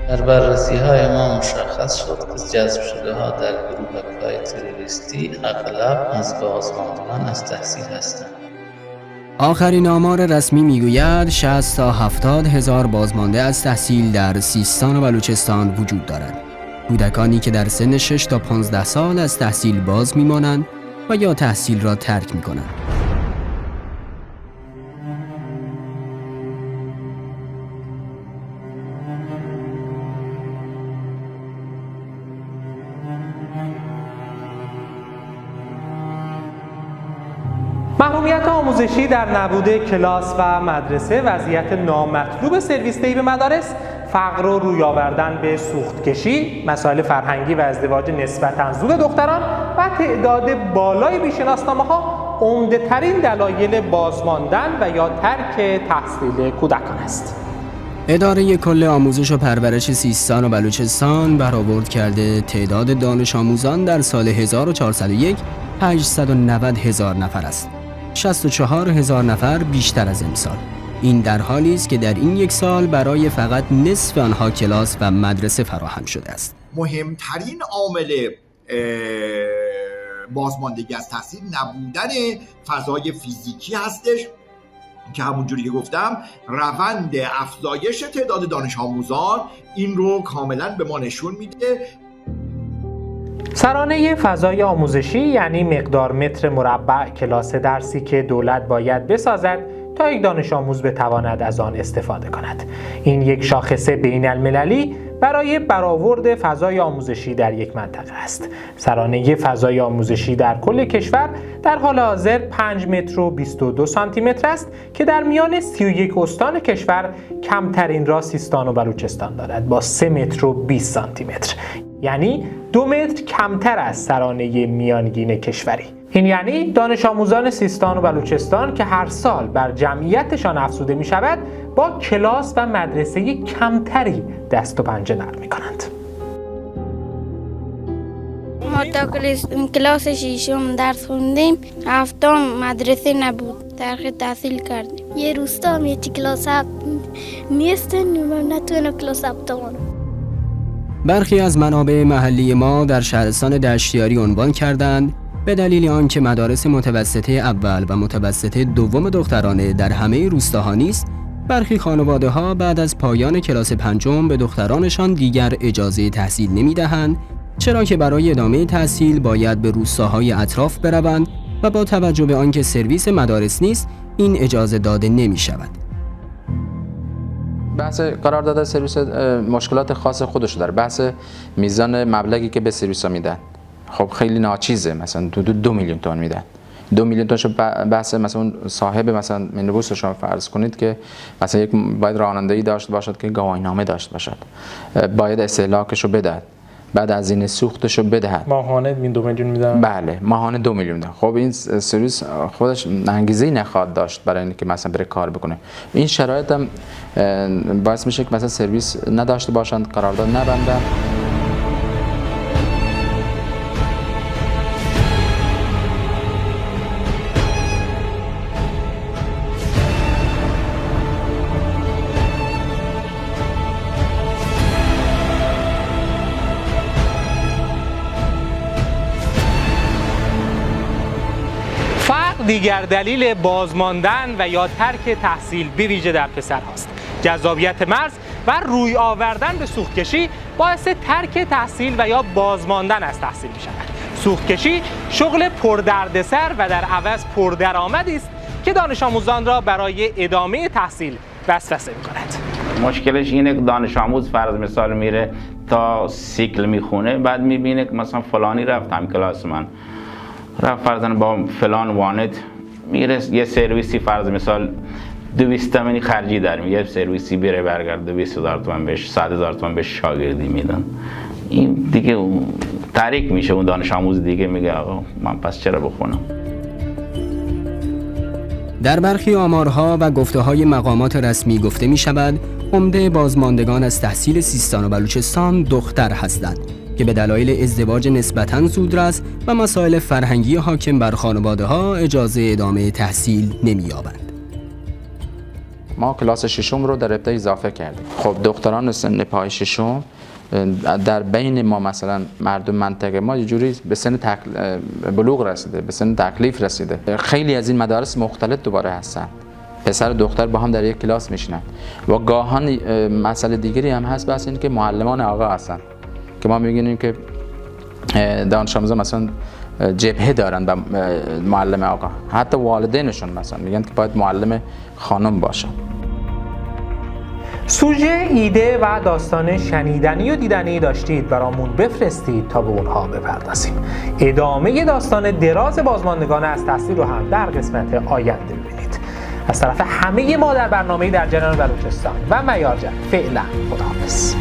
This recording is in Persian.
در بررسی‌های ما مشخص شد که جذب شده‌ها در گروهک‌های تروریستی اغلب از بازماندگان از تحصیل هستند. آخرین آمار رسمی میگوید 60 تا 70 هزار بازمانده از تحصیل در سیستان و بلوچستان وجود دارد. کودکانی که در سن 6 تا 15 سال از تحصیل باز میمانند و یا تحصیل را ترک میکنند. محرومیت آموزشی در نبود کلاس و مدرسه، وضعیت نامطلوب سرویس دی به مدارس، فقر و روی آوردن به سوختکشی، مسائل فرهنگی و ازدواج نسبتاً زود دختران و تعداد بالای بیشناسنامه‌ها عمده‌ترین دلایل بازماندن و یا ترک تحصیل کودکان است. اداره کل آموزش و پرورش سیستان و بلوچستان برآورد کرده تعداد دانش آموزان در سال 1401 890 هزار نفر است. 64 هزار نفر بیشتر از امسال. این در حالی است که در این یک سال برای فقط نصف آنها کلاس و مدرسه فراهم شده است. مهمترین عامل بازماندگی از تحصیل نبودن فضای فیزیکی هستش که همونجوری که گفتم روند افزایش تعداد دانش آموزان این رو کاملا به ما نشون میده. سرانه فضای آموزشی یعنی مقدار متر مربع کلاس درسی که دولت باید بسازد تا یک دانش آموز بتواند از آن استفاده کند. این یک شاخص بین المللی برای برآورد فضای آموزشی در یک منطقه است. سرانه فضای آموزشی در کل کشور در حال حاضر 5 متر و 22 سانتی متر است که در میان 31 استان کشور کمترین را سیستان و بلوچستان دارد با 3 متر و 20 سانتی متر، یعنی 2 متر کمتر از سرانه میانگین کشوری. این یعنی دانش آموزان سیستان و بلوچستان که هر سال بر جمعیتشان افزوده می شود با کلاس و مدرسه کمتری دست و پنجه نرم می کنند. ما تا کلاس ششم درس خوندیم، هفتم مدرسه نبود، ترک تحصیل کردیم. یه روستا هم یه کلاس نیستن و نتونه کلاس هفتم. برخی از منابع محلی ما در شهرستان دشتیاری عنوان کردند به دلیل آنکه مدارس متوسطه اول و متوسطه دوم دخترانه در همه روستاها نیست، برخی خانواده‌ها بعد از پایان کلاس پنجم به دخترانشان دیگر اجازه تحصیل نمی‌دهند، چرا که برای ادامه تحصیل باید به روستاهای اطراف بروند و با توجه به آنکه سرویس مدارس نیست، این اجازه داده نمی‌شود. بحث قرارداد سرویس مشکلات خاص خودش داره. بحث میزان مبلغی که به سرویس ها میدن خب خیلی ناچیزه، مثلا 2 میلیون تومان میدن. 2 میلیون تومان بحث مثلا صاحب مثلا مینیبوس رو شما فرض کنید که مثلا یک باید رانندگی داشته باشد که گواهینامه داشته باشد، باید استهلاکش رو بدهد، بعد از این سوختش رو بدهد. ماهانه 2 میلیون میدن. بله ماهانه 2 میلیون میدن. خب این سرویس خودش انگیزه‌ای نخواهد داشت برای اینکه مثلا بره کار بکنه. این شرایط هم باعث میشه که مثلا سرویس نداشته باشند، قرارداد نبندن. دیگر دلیل بازماندن و یا ترک تحصیل به ویژه در پسرهاست. جذابیت مرز و روی آوردن به سوختکشی باعث ترک تحصیل و یا بازماندن از تحصیل می شود. سوختکشی شغل پردردسر و در عوض پردرآمدی است که دانش آموزان را برای ادامه تحصیل وسوسه می کند. مشکلش اینه که دانش آموز فرض مثال میره تا سیکل میخونه، بعد میبینه که مثلا فلانی رفتم کلاس من رفت فرضاً با فلان واند میره یه سرویسی فرض مثال 200 تومانی خرجی داریم، یه سرویسی بره برگرد 200,000 تومان بهش 100,000 تومان بهش شاگردی میدن. این دیگه تحریک میشه، اون دانش آموز دیگه میگه آقا من پس چرا بخونم. در برخی آمارها و گفته‌های مقامات رسمی گفته می‌شود عمده بازماندگان از تحصیل سیستان و بلوچستان دختر هستند که به دلایل ازدواج نسبتاً زودرس و مسائل فرهنگی حاکم بر خانواده‌ها اجازه ادامه تحصیل نمی‌یابند. ما کلاس ششم رو در ابتدا اضافه کردیم. خب دختران سن پای ششم در بین ما مثلا مردم منطقه ما یه جوری به سن بلوغ رسیده، به سن تکلیف رسیده. خیلی از این مدارس مختلط دوباره هستن، پسر و دختر با هم در یک کلاس میشینن و گاهن مسئله دیگری هم هست، بس این که معلمان آقا هستن که ما میگیم که دانش آموزان مثلا جبهه دارن به معلم آقا، حتی والدینشون مثلا میگن که باید معلم خانم باشه. سوژه، ایده و داستان شنیدنی و دیدنی داشتید برامون بفرستید تا به اونها بپردازیم. ادامه داستان دراز بازماندگان از تحصیل رو هم در قسمت آینده ببینید. از طرف همه ما در برنامه در جریان بلوچستان و معیار جنگ فعلا خداحافظ.